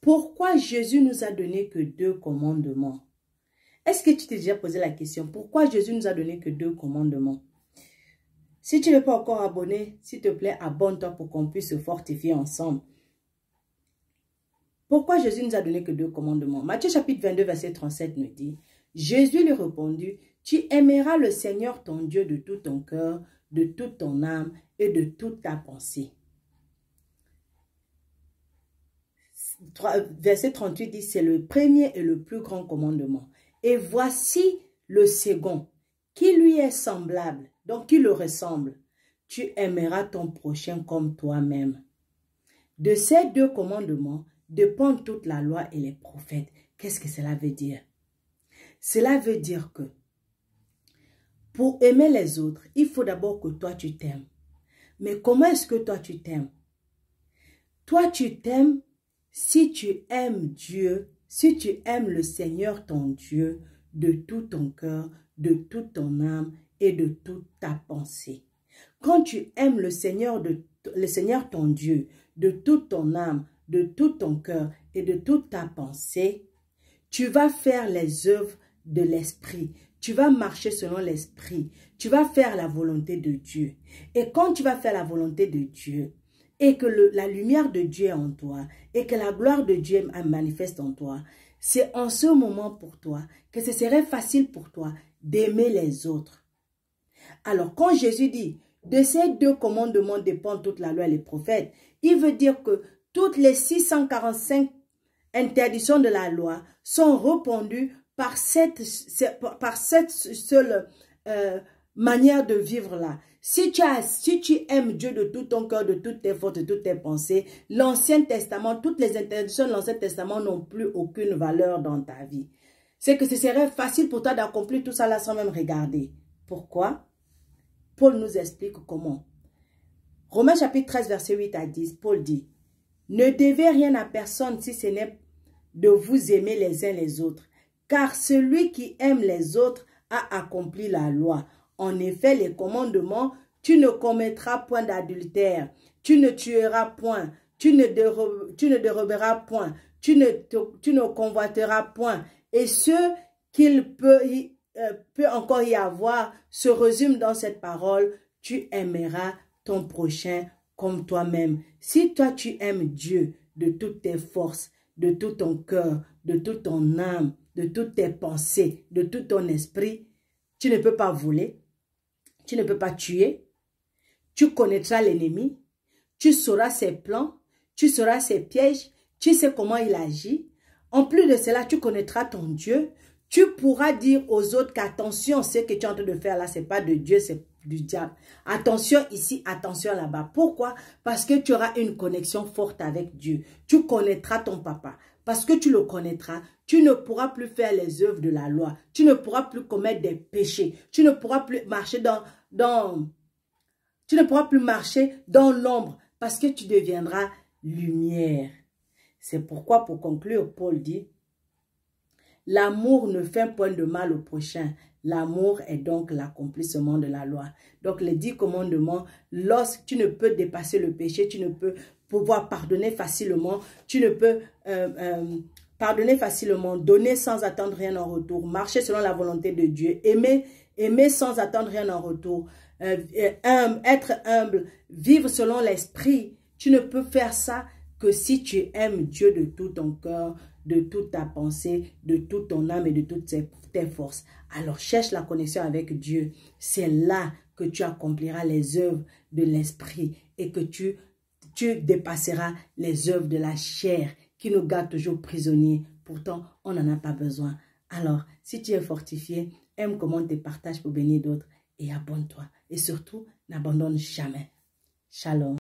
Pourquoi Jésus nous a donné que 2 commandements? Est-ce que tu t'es déjà posé la question? Pourquoi Jésus nous a donné que 2 commandements? Si tu n'es pas encore abonné, s'il te plaît, abonne-toi pour qu'on puisse se fortifier ensemble. Pourquoi Jésus nous a donné que 2 commandements? Matthieu chapitre 22, verset 37 nous dit, Jésus lui répondit, tu aimeras le Seigneur ton Dieu de tout ton cœur, de toute ton âme et de toute ta pensée. Verset 38 dit, c'est le premier et le plus grand commandement. Et voici le second, qui lui est semblable, donc qui le ressemble. Tu aimeras ton prochain comme toi-même. De ces 2 commandements dépendent toute la loi et les prophètes. Qu'est-ce que cela veut dire? Cela veut dire que pour aimer les autres, il faut d'abord que toi tu t'aimes. Mais comment est-ce que toi tu t'aimes? Toi tu t'aimes si tu aimes Dieu, si tu aimes le Seigneur ton Dieu de tout ton cœur, de toute ton âme et de toute ta pensée. Quand tu aimes le Seigneur ton Dieu de toute ton âme, de tout ton cœur et de toute ta pensée, tu vas faire les œuvres de l'esprit. Tu vas marcher selon l'esprit. Tu vas faire la volonté de Dieu. Et quand tu vas faire la volonté de Dieu, et que la lumière de Dieu est en toi, et que la gloire de Dieu manifeste en toi, c'est en ce moment pour toi que ce serait facile pour toi d'aimer les autres. Alors, quand Jésus dit, de ces 2 commandements dépendent toute la loi et les prophètes, il veut dire que toutes les 645 interdictions de la loi sont répondues par cette seule manière de vivre là. Si tu aimes Dieu de tout ton cœur, de toutes tes forces, de toutes tes pensées, l'Ancien Testament, toutes les interdictions de l'Ancien Testament n'ont plus aucune valeur dans ta vie. C'est que ce serait facile pour toi d'accomplir tout ça là sans même regarder. Pourquoi? Paul nous explique comment. Romains chapitre 13, verset 8 à 10, Paul dit, ne devez rien à personne si ce n'est de vous aimer les uns les autres, car celui qui aime les autres a accompli la loi. En effet, les commandements, tu ne commettras point d'adultère, tu ne tueras point, tu ne déroberas point, tu ne convoiteras point. Et ce qu'il peut encore y avoir se résume dans cette parole, tu aimeras ton prochain comme toi-même. Si toi tu aimes Dieu de toutes tes forces, de tout ton cœur, de toute ton âme, de toutes tes pensées, de tout ton esprit, tu ne peux pas voler, tu ne peux pas tuer, tu connaîtras l'ennemi, tu sauras ses plans, tu sauras ses pièges, tu sais comment il agit. En plus de cela, tu connaîtras ton Dieu. Tu pourras dire aux autres qu'attention, ce que tu es en train de faire là, ce n'est pas de Dieu, c'est du diable. Attention ici, attention là-bas. Pourquoi? Parce que tu auras une connexion forte avec Dieu. Tu connaîtras ton papa. Parce que tu le connaîtras, tu ne pourras plus faire les œuvres de la loi. Tu ne pourras plus commettre des péchés. Tu ne pourras plus marcher tu ne pourras plus marcher dans l'ombre parce que tu deviendras lumière. C'est pourquoi, pour conclure, Paul dit, l'amour ne fait point de mal au prochain. L'amour est donc l'accomplissement de la loi. Donc les 10 commandements, lorsque tu ne peux dépasser le péché, tu ne peux pouvoir pardonner facilement, tu ne peux pardonner facilement, donner sans attendre rien en retour, marcher selon la volonté de Dieu, aimer sans attendre rien en retour, être humble, vivre selon l'esprit. Tu ne peux faire ça que si tu aimes Dieu de tout ton cœur, de toute ta pensée, de toute ton âme et de toutes tes forces. Alors cherche la connexion avec Dieu. C'est là que tu accompliras les œuvres de l'esprit et que tu dépasseras les œuvres de la chair qui nous gardent toujours prisonniers. Pourtant, on n'en a pas besoin. Alors, si tu es fortifié, aime, commente et partage pour bénir d'autres et abonne-toi. Et surtout, n'abandonne jamais. Shalom.